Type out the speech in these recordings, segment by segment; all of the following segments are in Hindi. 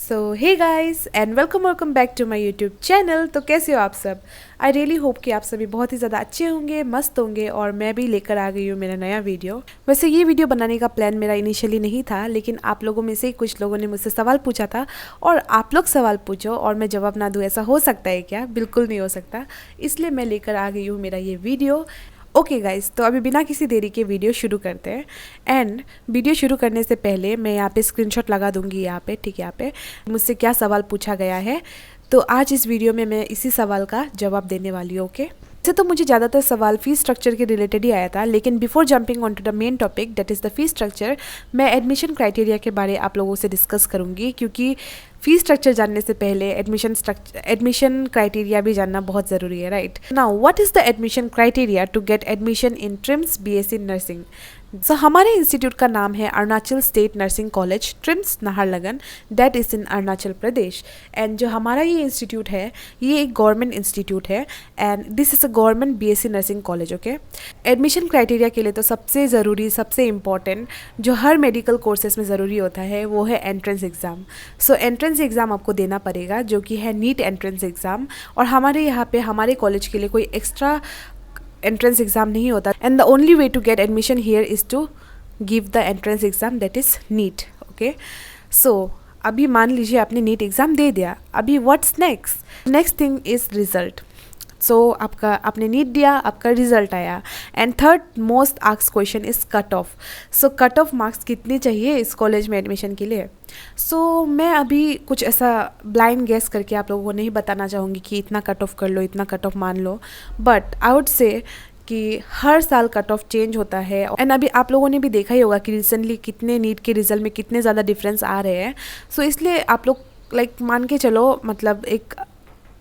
So hey guys and welcome back to my YouTube channel. तो कैसे हो आप सब? आई रियली होप कि आप सभी बहुत ही ज़्यादा अच्छे होंगे, मस्त होंगे। और मैं भी लेकर आ गई हूँ मेरा नया वीडियो। वैसे ये वीडियो बनाने का प्लान मेरा इनिशियली नहीं था, लेकिन आप लोगों में से ही कुछ लोगों ने मुझसे सवाल पूछा था और आप लोग सवाल पूछो और मैं जवाब ना दूँ, ऐसा हो सकता है क्या? बिल्कुल नहीं हो सकता। इसलिए मैं लेकर आ गई हूँ मेरा ये वीडियो। ओके गाइस, तो अभी बिना किसी देरी के वीडियो शुरू करते हैं। एंड वीडियो शुरू करने से पहले मैं यहाँ पे स्क्रीनशॉट लगा दूंगी, यहाँ पे ठीक है, यहाँ पे मुझसे क्या सवाल पूछा गया है। तो आज इस वीडियो में मैं इसी सवाल का जवाब देने वाली हूँ। ओके, वैसे तो मुझे ज़्यादातर सवाल फीस स्ट्रक्चर के रिलेटेड ही आया था, लेकिन before jumping on to the main topic that is the fees structure, मैं एडमिशन क्राइटेरिया के बारे आप लोगों से डिस्कस करूँगी, क्योंकि फीस स्ट्रक्चर जानने से पहले एडमिशन क्राइटेरिया भी जानना बहुत ज़रूरी है, right? Now what is the admission criteria to get admission in TRIMS BSc nursing? So हमारे इंस्टीट्यूट का नाम है Arunachal state nursing college TRIMS Naharlagun, that is in Arunachal Pradesh. And जो हमारा ये इंस्टीट्यूट है, ये एक गवर्नमेंट इंस्टीट्यूट है and this is a government BSc nursing college. Okay, admission criteria के लिए तो सबसे ज़रूरी, सबसे इम्पॉर्टेंट जो हर मेडिकल कोर्सेज में ज़रूरी होता है वो है एंट्रेंस एग्ज़ाम। सो एंट्रेंस एग्ज़ाम आपको देना पड़ेगा, जो कि है नीट एंट्रेंस एग्ज़ाम। और हमारे यहाँ पे हमारे कॉलेज के लिए कोई एक्स्ट्रा एंट्रेंस एग्ज़ाम नहीं होता। And the only way to get admission here is to give the entrance exam, that is NEET. Okay, so अभी मान लीजिए आपने नीट एग्ज़ाम दे दिया, अभी what's next thing is result. So आपने नीट दिया, आपका रिजल्ट आया। And third most asked question is cut off. So cut off marks कितने चाहिए इस कॉलेज में एडमिशन के लिए? सो मैं अभी कुछ ऐसा ब्लाइंड गेस करके आप लोगों को नहीं बताना चाहूँगी कि इतना कट ऑफ कर लो, इतना कट ऑफ मान लो, बट आई वुड से कि हर साल कट ऑफ चेंज होता है। एंड अभी आप लोगों ने भी देखा ही होगा कि रिसेंटली कितने नीट के रिजल्ट में कितने ज़्यादा डिफरेंस आ रहे हैं। सो इसलिए आप लोग मान के चलो, मतलब एक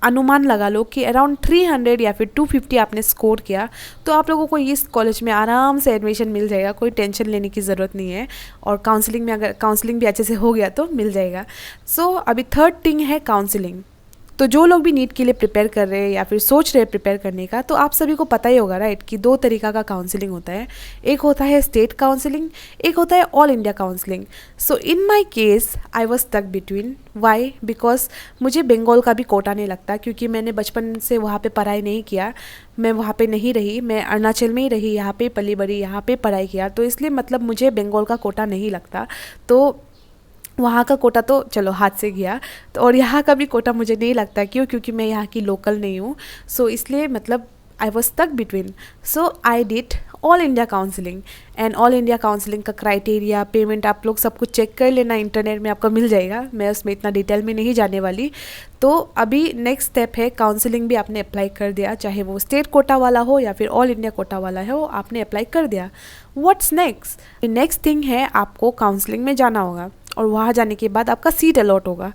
अनुमान लगा लो कि अराउंड 300 या फिर 250 आपने स्कोर किया तो आप लोगों को इस कॉलेज में आराम से एडमिशन मिल जाएगा, कोई टेंशन लेने की ज़रूरत नहीं है। और काउंसलिंग में अगर काउंसलिंग भी अच्छे से हो गया तो मिल जाएगा। सो अभी थर्ड थिंग है काउंसलिंग। तो जो लोग भी नीट के लिए प्रिपेयर कर रहे हैं या फिर सोच रहे हैं प्रिपेयर करने का, तो आप सभी को पता ही होगा, राइट, कि दो तरीका का काउंसलिंग होता है। एक होता है स्टेट काउंसलिंग, एक होता है all India counselling. So in my case I was stuck between. Why? Because मुझे बंगाल का भी कोटा नहीं लगता, क्योंकि मैंने बचपन से वहाँ पे पढ़ाई नहीं किया, मैं वहाँ पे नहीं रही, मैं अरुणाचल में ही रही, यहाँ पे पली बड़ी, यहाँ पे पढ़ाई किया। तो इसलिए मतलब मुझे बंगाल का कोटा नहीं लगता। तो वहाँ का कोटा तो चलो हाथ से गया, तो और यहाँ का भी कोटा मुझे नहीं लगता। क्यों? क्योंकि मैं यहाँ की लोकल नहीं हूँ। सो इसलिए मतलब I was stuck between. So I did all India counselling. And all India counselling का क्राइटेरिया, पेमेंट, आप लोग सब कुछ चेक कर लेना, इंटरनेट में आपको मिल जाएगा, मैं उसमें इतना डिटेल में नहीं जाने वाली। तो अभी नेक्स्ट स्टेप है काउंसलिंग भी आपने अप्लाई कर दिया, चाहे वो स्टेट कोटा वाला हो या फिर ऑल इंडिया कोटा वाला हो, आपने अप्लाई कर दिया। व्हाट्स नेक्स्ट थिंग है, आपको काउंसलिंग में जाना होगा और वहाँ जाने के बाद आपका सीट अलॉट होगा।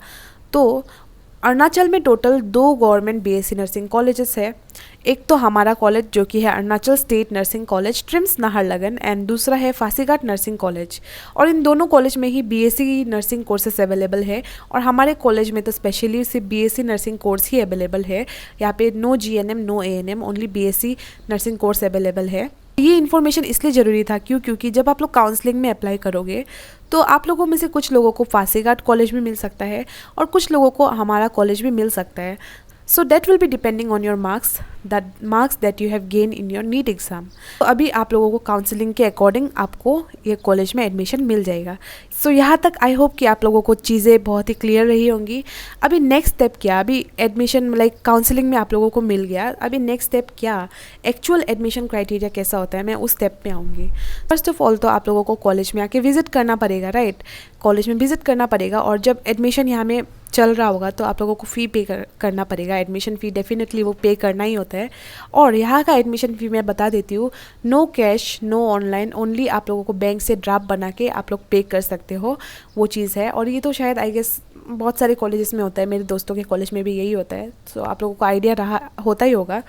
तो अरुणाचल में total 2 government BSc nursing colleges है। एक तो हमारा कॉलेज जो कि है Arunachal state nursing college TRIMS Naharlagun, and दूसरा है फासीघाट नर्सिंग कॉलेज। और इन दोनों कॉलेज में ही बीएससी नर्सिंग कोर्सेस अवेलेबल है। और हमारे कॉलेज में तो स्पेशली सिर्फ बीएससी नर्सिंग कोर्स ही अवेलेबल है। यहाँ पे no GNM, no ANM, only BSc nursing course available है। ये इन्फॉर्मेशन इसलिए ज़रूरी था क्योंकि जब आप लोग काउंसलिंग में अप्लाई करोगे तो आप लोगों में से कुछ लोगों को फासीघाट कॉलेज भी मिल सकता है और कुछ लोगों को हमारा कॉलेज भी मिल सकता है। So that will be depending on your marks that you have gain in your NEET exam. तो अभी आप लोगों को काउंसलिंग के अकॉर्डिंग आपको ये कॉलेज में एडमिशन मिल जाएगा। सो यहाँ तक आई होप कि आप लोगों को चीज़ें बहुत ही क्लियर रही होंगी। अभी नेक्स्ट स्टेप क्या? अभी एडमिशन काउंसलिंग में आप लोगों को मिल गया, अभी नेक्स्ट स्टेप क्या, एक्चुअल एडमिशन क्राइटेरिया कैसा होता है, मैं उस स्टेप पे आऊँगी। फर्स्ट ऑफ ऑल तो आप लोगों को कॉलेज में आके विजिट करना पड़ेगा, राइट? कॉलेज में विजिट करना पड़ेगा और जब एडमिशन यहाँ में चल रहा होगा तो आप लोगों को फ़ी पे करना पड़ेगा। एडमिशन फ़ी डेफिनेटली वो पे करना ही होता है। और यहाँ का एडमिशन फ़ी मैं बता देती हूँ, no cash, no online, only आप लोगों को बैंक से ड्राफ्ट बना के आप लोग पे कर सकते हो, वो चीज़ है। और ये तो शायद आई गेस बहुत सारे कॉलेजेस में होता है, मेरे दोस्तों के कॉलेज में भी यही होता है। सो आप लोगों को आइडिया होता ही होगा।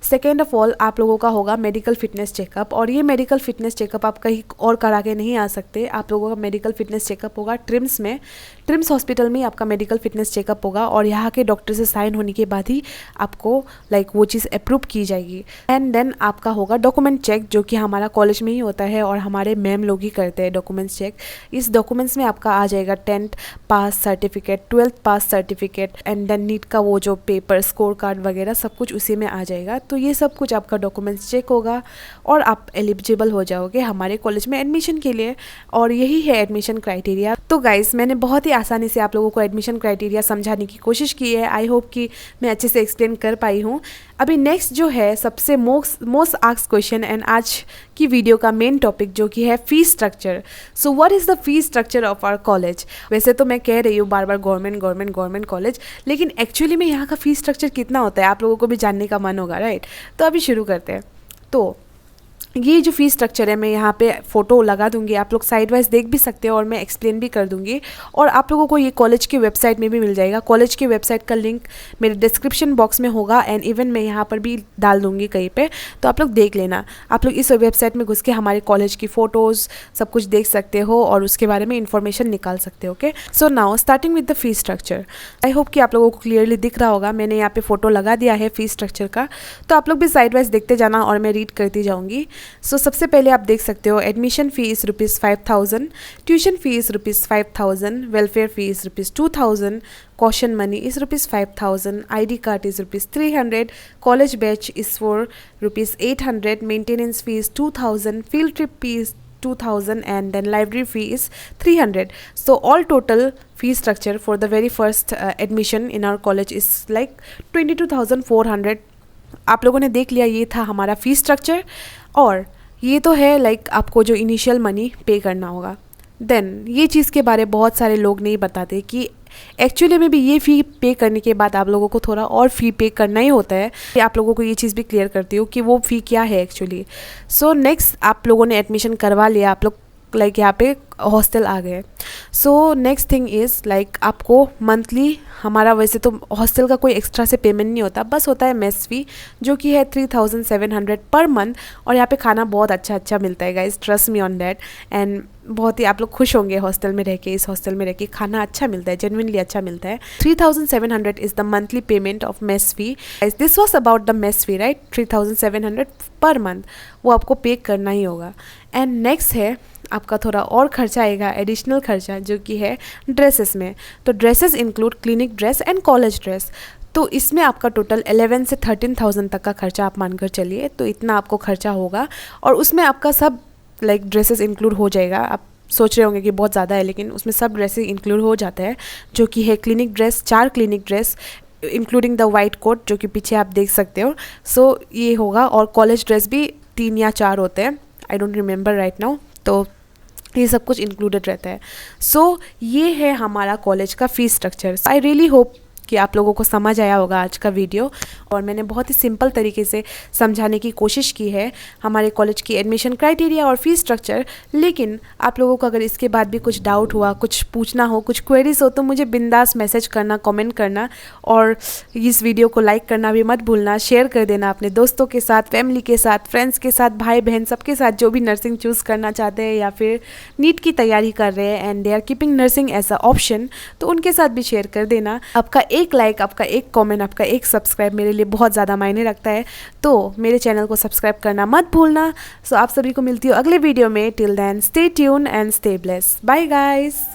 सेकेंड ऑफ ऑल आप लोगों का होगा मेडिकल फिटनेस चेकअप। और ये मेडिकल फिटनेस चेकअप आप कहीं और करा के नहीं आ सकते, आप लोगों का मेडिकल फिटनेस चेकअप होगा ट्रिम्स में। ट्रिम्स हॉस्पिटल में आपका मेडिकल फिटनेस चेकअप होगा और यहाँ के डॉक्टर से साइन होने के बाद ही आपको वो चीज़ अप्रूव की जाएगी। एंड देन आपका होगा डॉक्यूमेंट चेक, जो कि हमारा कॉलेज में ही होता है और हमारे मैम लोग ही करते हैं डॉक्यूमेंट्स चेक। इस डॉक्यूमेंट्स में आपका आ जाएगा 10th pass certificate, 12th pass certificate and then NEET का वो जो पेपर, स्कोर कार्ड वगैरह सब कुछ उसी में आ जाएगा। तो ये सब कुछ आपका डॉक्यूमेंट्स चेक होगा और आप एलिजिबल हो जाओगे हमारे कॉलेज में एडमिशन के लिए। और यही है एडमिशन क्राइटेरिया। तो गाइस, मैंने बहुत ही आसानी से आप लोगों को एडमिशन क्राइटेरिया समझाने की कोशिश की है। आई होप कि मैं अच्छे से एक्सप्लेन कर पाई हूँ। अभी नेक्स्ट जो है सबसे मोस्ट आस्क्ड क्वेश्चन एंड आज की वीडियो का मेन टॉपिक, जो कि है fees structure. So what is the fees structure of our college. वैसे तो मैं कह रही हूँ बार बार गवर्नमेंट कॉलेज, लेकिन एक्चुअली में यहाँ का फीस स्ट्रक्चर कितना होता है आप लोगों को भी जानने का मन होगा, राइट। तो अभी शुरू करते हैं। तो ये जो फीस स्ट्रक्चर है, मैं यहाँ पे फ़ोटो लगा दूंगी, आप लोग साइड वाइज देख भी सकते हो और मैं एक्सप्लेन भी कर दूंगी। और आप लोगों को ये कॉलेज की वेबसाइट में भी मिल जाएगा। कॉलेज की वेबसाइट का लिंक मेरे डिस्क्रिप्शन बॉक्स में होगा एंड इवन मैं यहाँ पर भी डाल दूंगी कहीं पे, तो आप लोग देख लेना। आप लोग इस वेबसाइट में घुस के हमारे कॉलेज की फ़ोटोज़ सब कुछ देख सकते हो और उसके बारे में इंफॉर्मेशन निकाल सकते हो। Okay, so now starting with the fees structure. I hope कि आप लोगों को क्लियरली दिख रहा होगा। मैंने यहाँ पे फ़ोटो लगा दिया है फीस स्ट्रक्चर का, तो आप लोग भी साइड वाइज देखते जाना और मैं रीड करती जाऊँगी। सो सबसे पहले आप देख सकते हो admission fees ₹5,000, tuition fees ₹5,000, welfare fees ₹2,000, caution money is ₹5,000, ID card is ₹300, college batch is for ₹800, maintenance fees 2,000, field trip fees 2,000 and then library fee is 300. So all total fee structure for the very first admission in our college is like 22,400. आप लोगों ने देख लिया, ये था हमारा फीस स्ट्रक्चर। और ये तो है आपको जो इनिशियल मनी पे करना होगा। देन ये चीज़ के बारे बहुत सारे लोग नहीं बताते कि एक्चुअली में भी ये फ़ी पे करने के बाद आप लोगों को थोड़ा और फ़ी पे करना ही होता है। आप लोगों को ये चीज़ भी क्लियर करती हूँ कि वो फ़ी क्या है एक्चुअली। सो नेक्स्ट आप लोगों ने एडमिशन करवा लिया, आप लोग यहाँ पे हॉस्टल आ गए। सो नेक्स्ट थिंग इज़ आपको मंथली, हमारा वैसे तो हॉस्टल का कोई एक्स्ट्रा से पेमेंट नहीं होता, बस होता है मेस फ़ी जो कि है 3,700 पर मंथ। और यहाँ पे खाना बहुत अच्छा मिलता है guys, trust me on that. And बहुत ही आप लोग खुश होंगे हॉस्टल में रह के, इस हॉस्टल में रह के खाना अच्छा मिलता है, जेन्युइनली अच्छा मिलता है। 3,700 is the monthly payment of mess fee. This was about the mess fee, right. 3,700 per month वो आपको पे करना ही होगा। एंड नेक्स्ट है आपका थोड़ा और खर्चा आएगा, एडिशनल खर्चा, जो कि है ड्रेसेस में। तो dresses include clinic dress and college dress. तो इसमें आपका टोटल 11 से 13,000 तक का खर्चा आप मानकर चलिए। तो इतना आपको खर्चा होगा और उसमें आपका सब ड्रेसेस इंक्लूड हो जाएगा। आप सोच रहे होंगे कि बहुत ज़्यादा है, लेकिन उसमें सब ड्रेसेस इंक्लूड हो जाता है, जो कि है clinic dress, 4 clinic dress including the white coat, जो कि पीछे आप देख सकते हो। सो ये होगा। और कॉलेज ड्रेस भी 3 या 4 होते हैं, I don't remember right now. तो ये सब कुछ इंक्लूडेड रहता है। सो ये है हमारा कॉलेज का fees structure. I really hope कि आप लोगों को समझ आया होगा आज का वीडियो। और मैंने बहुत ही सिंपल तरीके से समझाने की कोशिश की है हमारे कॉलेज की एडमिशन क्राइटेरिया और फीस स्ट्रक्चर। लेकिन आप लोगों को अगर इसके बाद भी कुछ डाउट हुआ, कुछ पूछना हो, कुछ क्वेरीज हो, तो मुझे बिंदास मैसेज करना, कमेंट करना और इस वीडियो को लाइक करना भी मत भूलना। शेयर कर देना अपने दोस्तों के साथ, फैमिली के साथ, फ्रेंड्स के साथ, भाई बहन सबके साथ जो भी नर्सिंग चूज़ करना चाहते हैं या फिर नीट की तैयारी कर रहे हैं and they are keeping nursing as a option, तो उनके साथ भी शेयर कर देना। आपका एक लाइक, आपका एक कमेंट, आपका एक सब्सक्राइब मेरे लिए बहुत ज़्यादा मायने रखता है। तो मेरे चैनल को सब्सक्राइब करना मत भूलना। सो आप सभी को मिलती हूँ अगले वीडियो में। Till then stay tune and stay blessed. Bye guys.